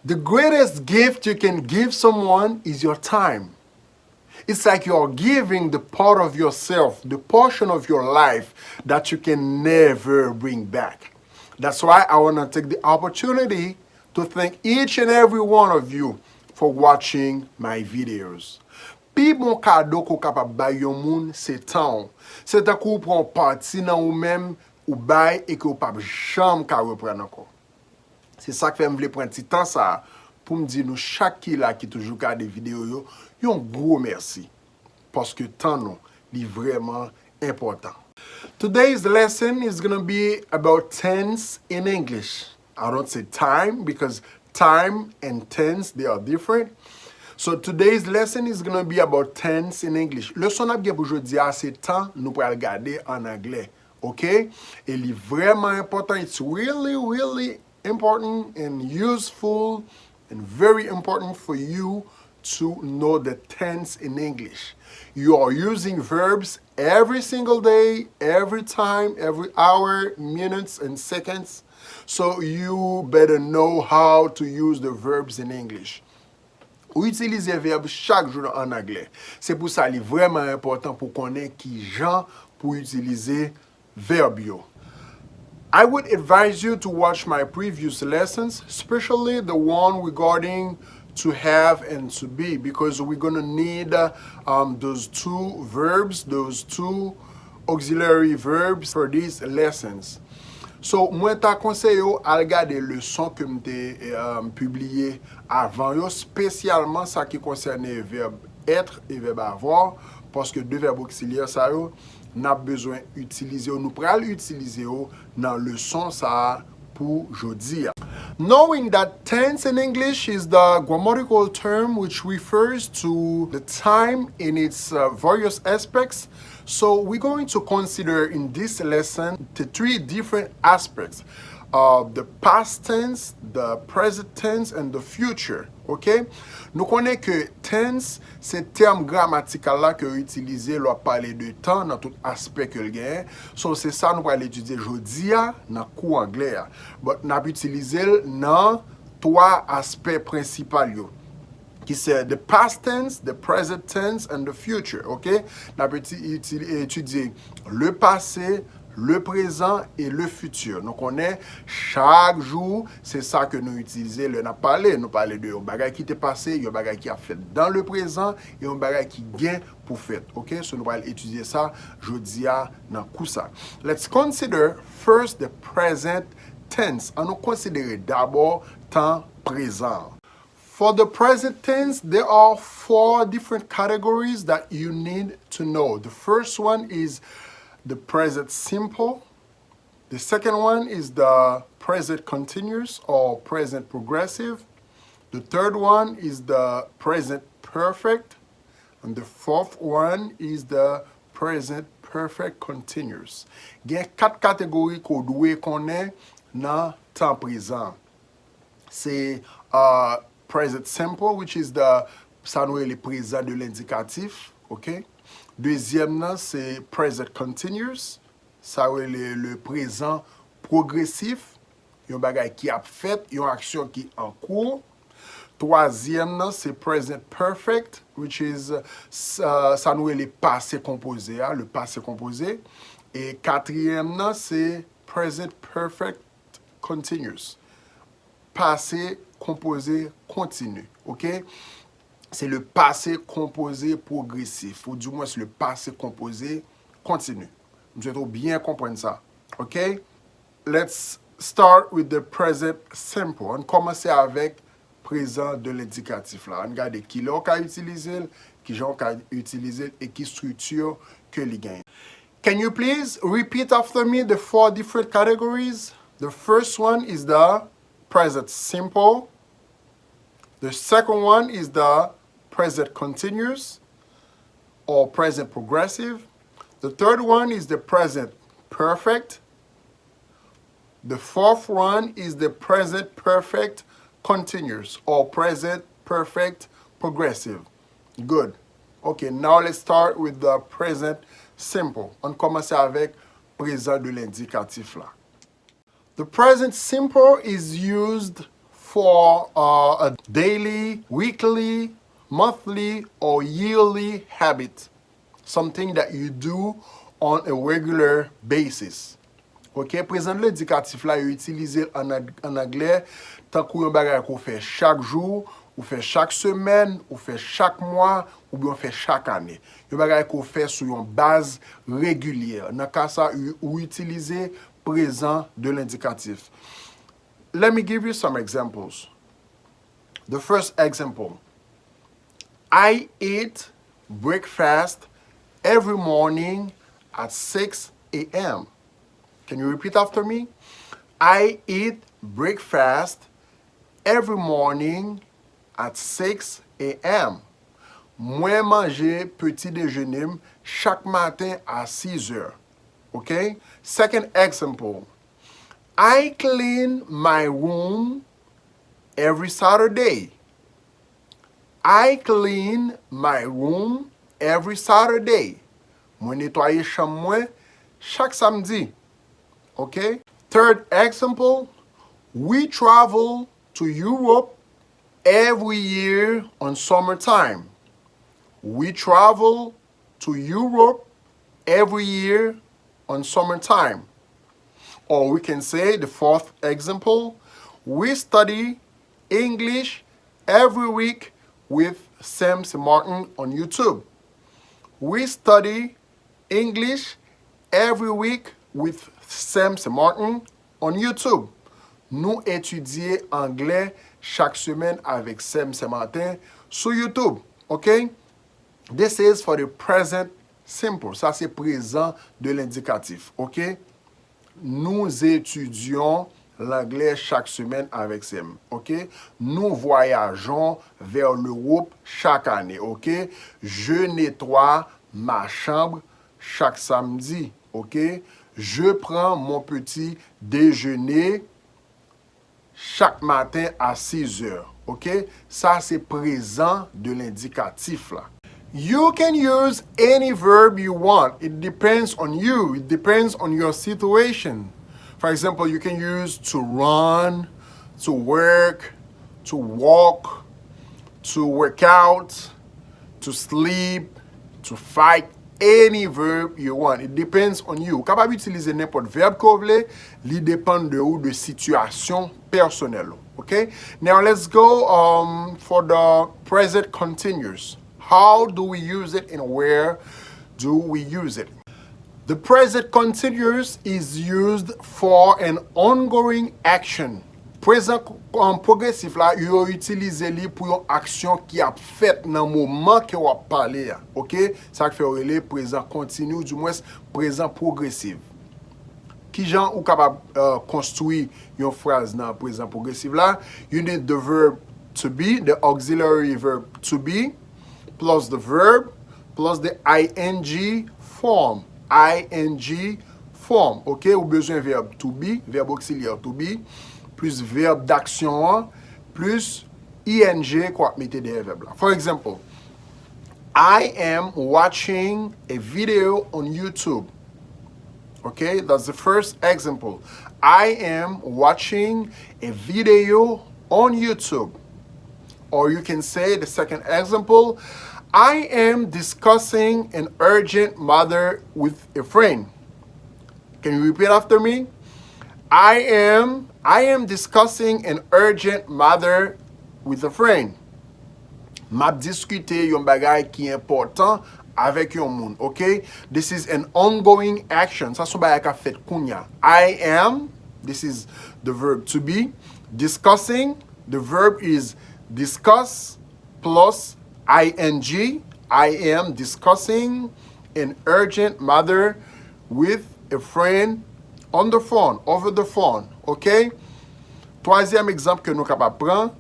The greatest gift you can give someone is your time. It's like you're giving the part of yourself, the portion of your life that you can never bring back. That's why I want to take the opportunity to thank each and every one of you for watching my videos. Pi bon kado ko kapab bay yon moun se tan. Se ta kou pran parti nan ou men ou bay e ke ou pap jam ka repren anko. C'est ça que fait me vle prendre petit temps ça pour me dire nous chaque qui là qui toujours regarde des vidéos yo, un gros merci parce que temps non, est vraiment important. Today's lesson is going to be about tense in English. I don't say time because time and tense they are different. So today's lesson is going to be about tense in English. Leçon ap gen pour aujourd'hui c'est temps nous pour regarder en anglais. OK? Et il est vraiment important. It's really important and useful and very important for you to know the tense in English. You are using verbs every single day, every time, every hour, minutes, and seconds. So you better know how to use the verbs in English. Ou utiliser verbe chaque jour en anglais. C'est pour ça qu'il est vraiment important pour connaître qui gens pour utiliser verbe yo. I would advise you to watch my previous lessons, especially the one regarding to have and to be, because we're going to need those two verbs, those two auxiliary verbs for these lessons. So, moi, ta conseille yo al gade leçon que m'te publié avant yo, spécialement ça qui concerne verbe être et verbe avoir, parce que deux verbes auxiliaires ça yo, n'a besoin utiliser ou nous pral utiliser dans leçon ça pour jodi. Knowing that tense in English is the grammatical term which refers to the time in its various aspects, so we're going to consider in this lesson the three different aspects of the past tense, the present tense, and the future. OK? Nous connaissons que tense, c'est terme grammatical là que utiliser pour parler de temps dans tout aspect que le gagne. So c'est ça nous allons étudier aujourd'hui dans cours anglais. But nous utiliser dans trois aspects principaux yo. Qui c'est the past tense, the present tense, and the future. OK? Nous allons étudier le passé, le présent et le futur. Donc on est chaque jour, c'est ça que nous utilisons. Nous parlons de un bagage qui est passé, un bagage qui a fait dans le présent et un bagage qui vient pour faire. OK? So nous allons étudier ça jeudi dans cours ça. Let's consider first the present tense. On nous considérer d'abord temps présent. For the present tense, there are 4 different categories that you need to know. The first one is the present simple. The second one is the present continuous or present progressive. The third one is the present perfect. And the fourth one is the present perfect continuous. Il y a 4 catégories qu'on doit connaître dans temps présent. C'est present simple, which is the ça nous est le présent de l'indicatif, OK? Deuxième, c'est present continuous. Ça c'est le présent progressif. Yon bagay qui a fait, yon action qui en cours. Troisième, c'est present perfect, which is ça nous est le passé composé, le passé composé. Et quatrième, c'est present perfect continuous. Passé composé continu, OK? C'est le passé composé progressif, ou du moins c'est le passé composé continu. Vous devez bien comprendre ça. OK? Let's start with the present simple. On commence avec présent de l'indicatif là. On regarde qui l'on a utilisé, qui j'en a utilisé et qui structure que les gagne. Can you please repeat after me the 4 different categories? The first one is the present simple. The second one is the present continuous or present progressive. The third one is the present perfect. The fourth one is the present perfect continuous or present perfect progressive. Good. Okay, now let's start with the present simple. On commence avec présent de l'indicatif là. The present simple is used for a daily, weekly, monthly, or yearly habit. Something that you do on a regular basis. Ok, présent l'éducatif là, yo utilize en anglais tant qu'on yon bagay qu'on fait chaque jour, ou fait chaque semaine, ou fait chaque mois, ou bien fait chaque année. Yon bagay qu'on fait sur une base régulière. Dans cas ça, ou utiliser présent de l'indicatif. Let me give you some examples. The first example. I eat breakfast every morning at 6 a.m. Can you repeat after me? I eat breakfast every morning at 6 a.m. Moi manger petit déjeuner chaque matin à 6 heures. Okay? Second example. I clean my room every Saturday. I clean my room every Saturday. Moi nettoyer chambre moi chaque samedi. Okay? Third example, we travel to Europe every year on summertime. We travel to Europe every year on summertime. Or we can say the fourth example, we study English every week with Sam C. Martin on YouTube. We study English every week with Sam C. Martin on YouTube. Nous étudions anglais chaque semaine avec Sam C. Martin sur YouTube. Okay? This is for the present simple. Ça c'est présent de l'indicatif. Okay? Nous étudions l'anglais chaque semaine avec Sam. Okay? Nous voyageons vers l'Europe chaque année. Okay? Je nettoie ma chambre chaque samedi. Okay? Je prends mon petit déjeuner chaque matin à 6 heures. OK? Ça, c'est présent de l'indicatif là. You can use any verb you want. It depends on you. It depends on your situation. For example, you can use to run, to work, to walk, to work out, to sleep, to fight. Any verb you want. It depends on you. Capable d'utiliser n'importe verbe que vous voulez, li dépend de ou de situation personnelle. Okay? Now let's go for the present continuous. How do we use it and where do we use it? The present continuous is used for an ongoing action. Présent progressif là, yo utiliser li pour une action qui a fait dans moment que vous parlé. OK? Ça fait le présent continu du moins présent progressif. Qui gens ou capable construire une phrase dans présent progressif là? You need the verb to be, the auxiliary verb to be, plus the verb, plus the ing form. ing form. OK? Ou besoin verbe to be, verbe auxiliaire to be, plus verbe d'action, plus ing quoi mettez des verbes là. For example, I am watching a video on YouTube. Okay, that's the first example. I am watching a video on YouTube. Or you can say the second example, I am discussing an urgent matter with a friend. Can you repeat after me? I am discussing an urgent matter with a friend. M'a discuter yon bagay qui important avec yon moun, okay? This is an ongoing action. Ça son bagay ka fait kounya. I am, this is the verb to be. Discussing, the verb is discuss plus ing. I am discussing an urgent matter with a friend on the phone, over the phone, okay? Troisième exemple que nous capable prendre.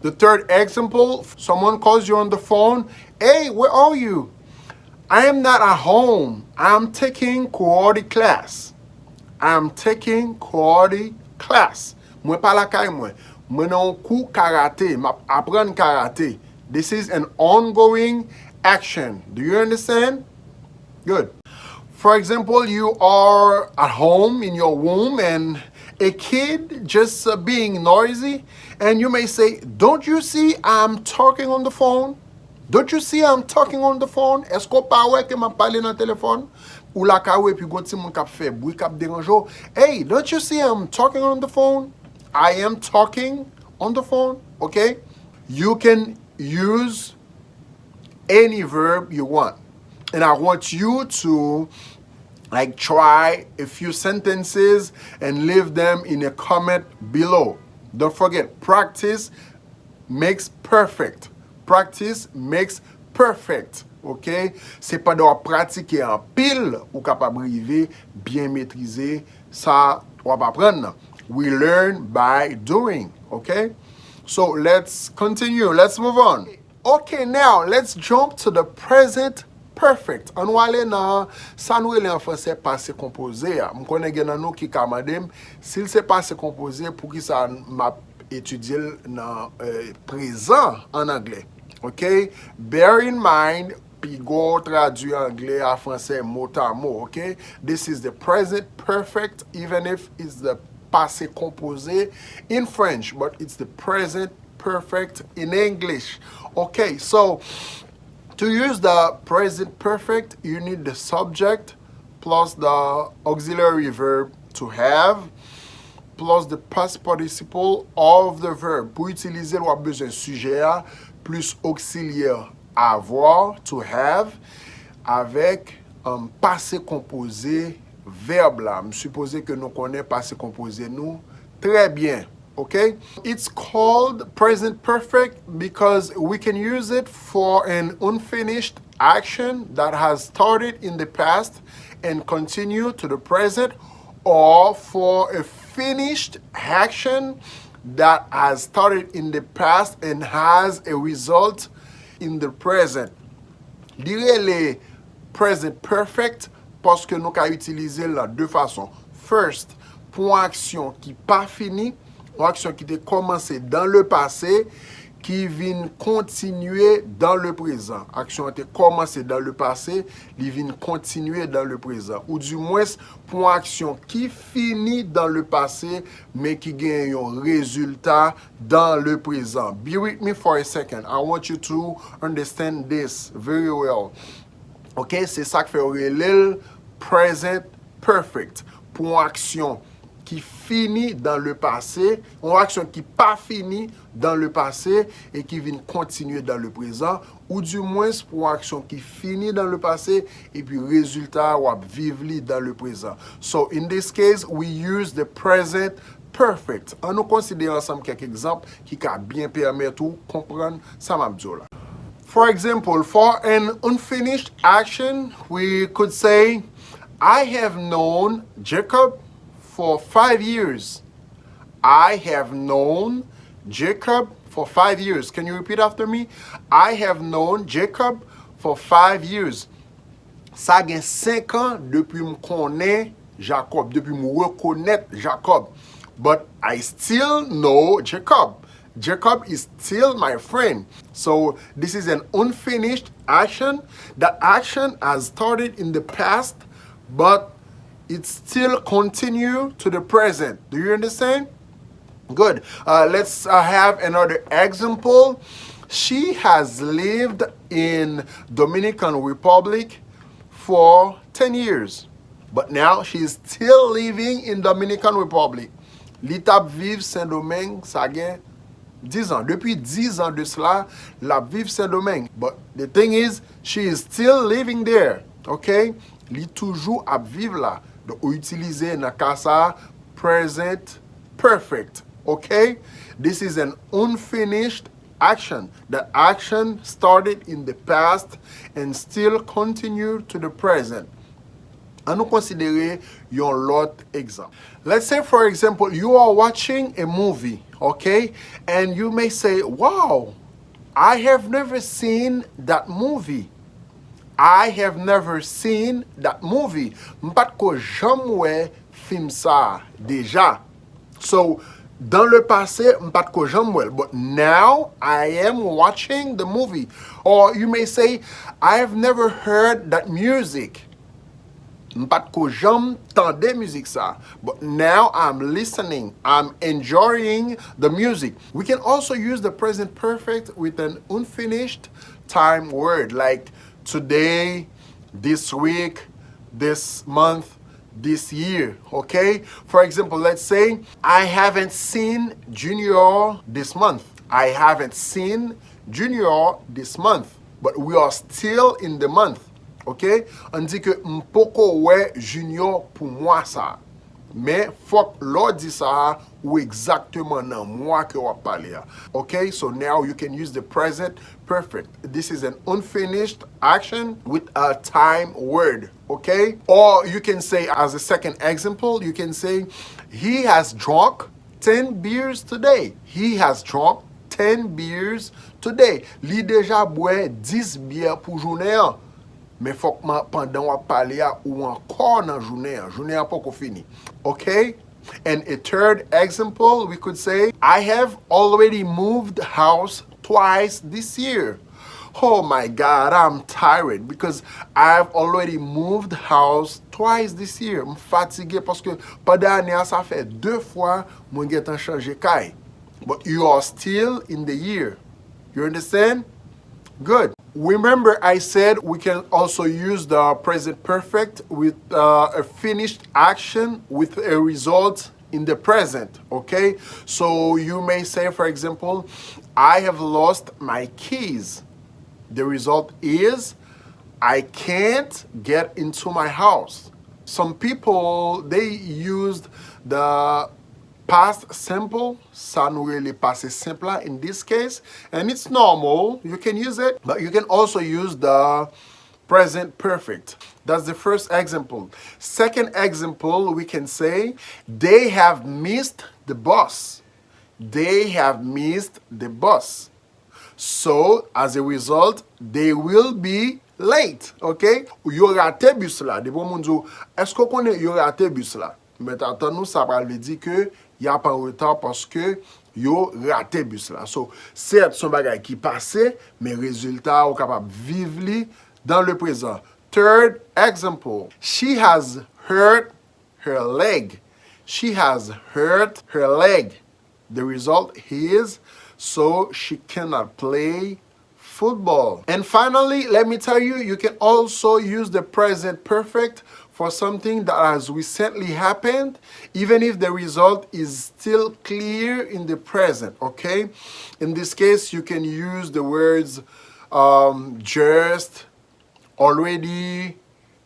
The third example, someone calls you on the phone. Hey, where are you? I am not at home. I'm taking karate class. I'm taking karate class. Moi pas la caille moi. Moi non cours karaté. M'apprendre karaté. This is an ongoing action. Do you understand? Good. For example, you are at home in your room and a kid just being noisy, and you may say, don't you see I'm talking on the phone? Don't you see I'm talking on the phone? Est-ce qu'on pa wè ke m'a parlé dans téléphone? Ou la ka wè pi gon ti moun kap fè bruit kap déranjou. Hey, don't you see I'm talking on the phone? I am talking on the phone, okay? You can use any verb you want. And I want you to like try a few sentences and leave them in a comment below. Don't forget, practice makes perfect. Practice makes perfect. OK? C'est pas de pratiquer en pile ou capable arriver bien maîtriser ça ou pas apprendre. We learn by doing. OK? So let's continue. Let's move on. Okay, now let's jump to the present perfect. An wale nan sa nou ele en français passé composé. M konnen gen nan nou ki kamadem, s'il se passé composé pour ki sa m'a étudié nan présent en anglais. Okay? Bear in mind, pi go traduit anglais à français mot à mot. Okay? This is the present perfect, even if it's the passé composé in French, but it's the present perfect in English. Okay, so to use the present perfect, you need the subject plus the auxiliary verb to have plus the past participle of the verb. Pour utiliser, on a besoin sujet plus auxiliaire avoir, to have, avec un passé composé verbe là. Je suppose que nous connaissons passé composé nous très bien. Okay? It's called present perfect because we can use it for an unfinished action that has started in the past and continue to the present, or for a finished action that has started in the past and has a result in the present. Dire le present perfect parce que nous ka utiliser la deux façons. First, pour action qui pas fini, une action qui a commencé dans le passé, qui vient continuer dans le présent. Action a commencé dans le passé, qui vient continuer dans le présent. Ou du moins, pour une action qui finit dans le passé, mais qui gagne un résultat dans le présent. Be with me for a second. I want you to understand this very well. Ok, c'est ça que fait le present perfect. Pour une action qui finit dans le passé, une action qui pas finie dans le passé et qui vient continuer dans le présent, ou du moins pour une action qui finit dans le passé et puis résultat ou vivre dans le présent. So in this case, we use the present perfect. On nous considère ensemble quelques exemples qui can bien permettre de comprendre ça m'abdou là. For example, for an unfinished action, we could say, I have known Jacob for 5 years. I have known Jacob for 5 years. Can you repeat after me? I have known Jacob for 5 years. Ça gen 5 ans depuis me connais Jacob, depuis me reconnaître Jacob. But I still know Jacob. Jacob is still my friend. So this is an unfinished action. That action has started in the past, but it still continue to the present. Do you understand? Good. Let's have another example. She has lived in Dominican Republic for 10 years, but now she is still living in Dominican Republic. L'itap vive Saint-Domingue, ça gen 10 ans. Depuis 10 ans de cela, la vive Saint-Domingue. But the thing is, she is still living there. Okay? Li toujours ap vive là. Donc, ou utiliser na kasa present perfect. Okay? This is an unfinished action. That action started in the past and still continue to the present. À nous considérer yon lot exemple. Let's say, for example, you are watching a movie, okay? And you may say, wow, I have never seen that movie. I have never seen that movie. M'pat ko jamwe film ça déjà. So, dans le passé, m'pat ko jamwe. But now, I am watching the movie. Or you may say, I have never heard that music. M'pat ko jam tande music sa. But now I'm listening. I'm enjoying the music. We can also use the present perfect with an unfinished time word like today, this week, this month, this year, okay? For example, let's say I haven't seen Junior this month. I haven't seen Junior this month, but we are still in the month, okay? On dit que m'poko ouais Junior pour moi ça. Mais faut l'on dit ça ou exactement nan moi que on parler. Okay, so now you can use the present perfect. This is an unfinished action with a time word, okay? Or you can say, as a second example, you can say, he has drunk 10 beers today. He has drunk 10 beers today. Li déjà boit 10 bières pour journée. Mais faut que pendant on parler ou encore dans journée pas qu'on fini. Okay? And a third example, we could say, I have already moved house twice this year. Oh my God, I'm tired because I've already moved house twice this year. I'm fatigué parce que pendant l'année, ça fait 2 fois mon j'ai changé caille. But you are still in the year. You understand? Good. Remember, I said we can also use the present perfect with a finished action with a result in the present, okay? So you may say, for example, I have lost my keys. The result is, I can't get into my house. Some people, they used the past simple, ça nous le passé simple in this case, and it's normal, you can use it, but you can also use the present perfect. That's the first example. Second example, we can say, they have missed the bus. They have missed the bus. So, as a result, they will be late, okay? Yo raté bus là. De bon moun dou, est-ce qu'on connaît yo raté bus là? Mais attends nous ça va le dire que y a pas en retard parce que yo raté bus là. So, certes son bagay qui passé, mais résultat ou capable vivre li dans le présent. Third example, she has hurt her leg. She has hurt her leg. The result is, so she cannot play football. And finally, let me tell you, you can also use the present perfect for something that has recently happened, even if the result is still clear in the present, okay? In this case, you can use the words just, already,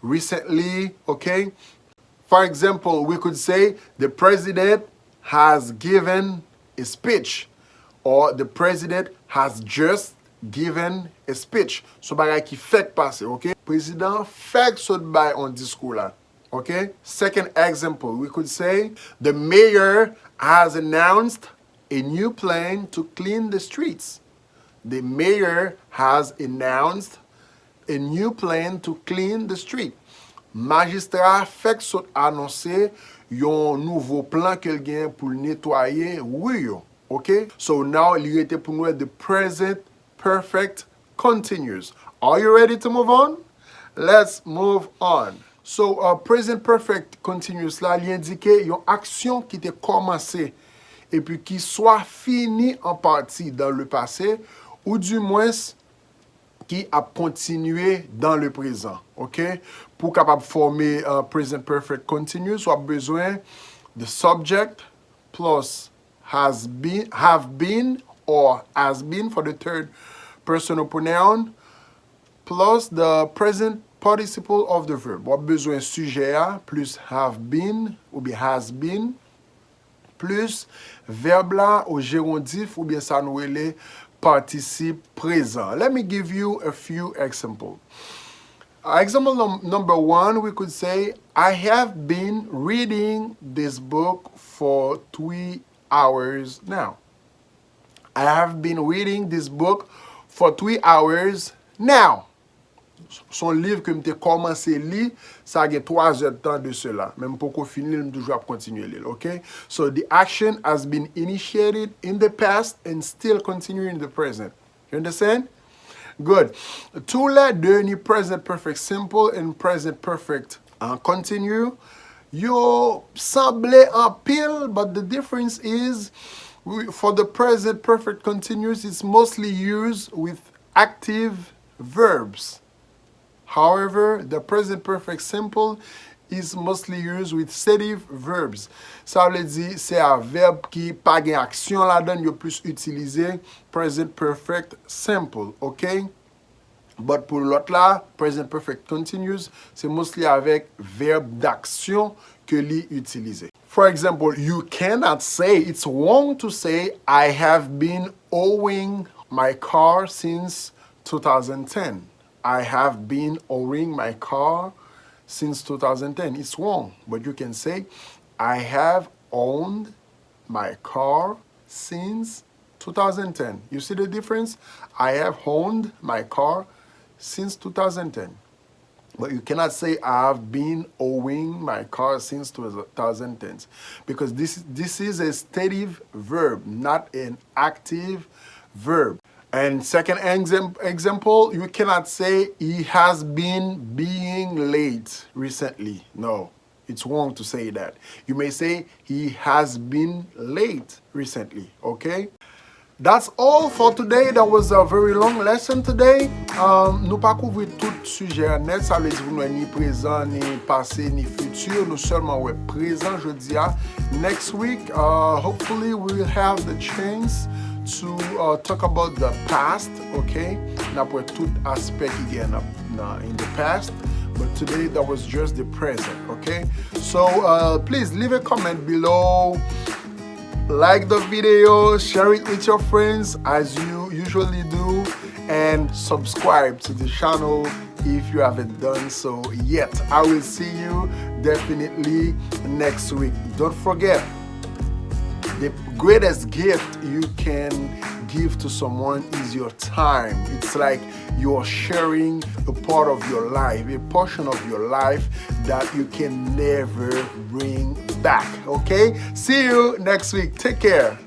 recently, okay? For example, we could say the president has given a speech, or the president has just given a speech. So bagay ki fek pase, okay? President fek sot bay on discours la, okay? Second example, we could say the mayor has announced a new plan to clean the streets. The mayor has announced a new plan to clean the street. Magistrat fek sot annonse yon nouveau plan kel gen pou nettoyer rue yo. Okay? So now li rete pou nou the present perfect continuous. Are you ready to move on? Let's move on. So present perfect continuous la li indike yon action qui te commencé et puis qui soit fini en partie dans le passé ou du moins qui a continué dans le présent, ok? Pour capable former present perfect continuous, on a besoin de subject plus has been, have been, or has been for the third personal pronoun, plus the present participle of the verb. On a besoin sujet a, plus have been, ou bien has been, plus verbe là, au gérondif, ou bien ça nous relève participe présent. Let me give you a few examples. Example number 1, we could say, I have been reading this book for 3 hours now. I have been reading this book for 3 hours now. Son livre que m'te commencé li, ça a 3 heures de temps de cela. Même pour qu'on finisse, m'te toujours continuer lire, okay? So the action has been initiated in the past and still continuing in the present. You understand? Good. Tous les deux ni present perfect simple and present perfect continue. Yo semble en pile, but the difference is for the present perfect continuous, it's mostly used with active verbs. However, the present perfect simple is mostly used with sedative verbs. Ça veut dire c'est un verbe qui pas gain action là-dedans, yo plus utilisé present perfect simple, okay? But pour l'autre là, present perfect continuous, c'est mostly avec verbe d'action que li utilisé. For example, you cannot say, it's wrong to say, I have been owing my car since 2010. I have been owing my car since 2010. It's wrong, but you can say, I have owned my car since 2010. You see the difference? I have owned my car since 2010. But you cannot say I have been owing my car since 2010 because this is a stative verb, not an active verb. And second example, you cannot say he has been being late recently. No, it's wrong to say that. You may say he has been late recently, okay? That's all for today. That was a very long lesson today. Nous pas couvrir tout sujet net, ça veut dire nous ni présent, ni passé, ni futur. Nous seulement ouais présent, je dis. Next week, hopefully we'll have the chance to talk about the past, okay? N'après tout aspect again in the past. But today that was just the present, okay? So please leave a comment below. Like the video, share it with your friends as you usually do, and subscribe to the channel if you haven't done so yet. I will see you definitely next week. Don't forget, the greatest gift you can give to someone is your time. It's like you're sharing a part of your life, a portion of your life that you can never bring back, okay? See you next week. Take care.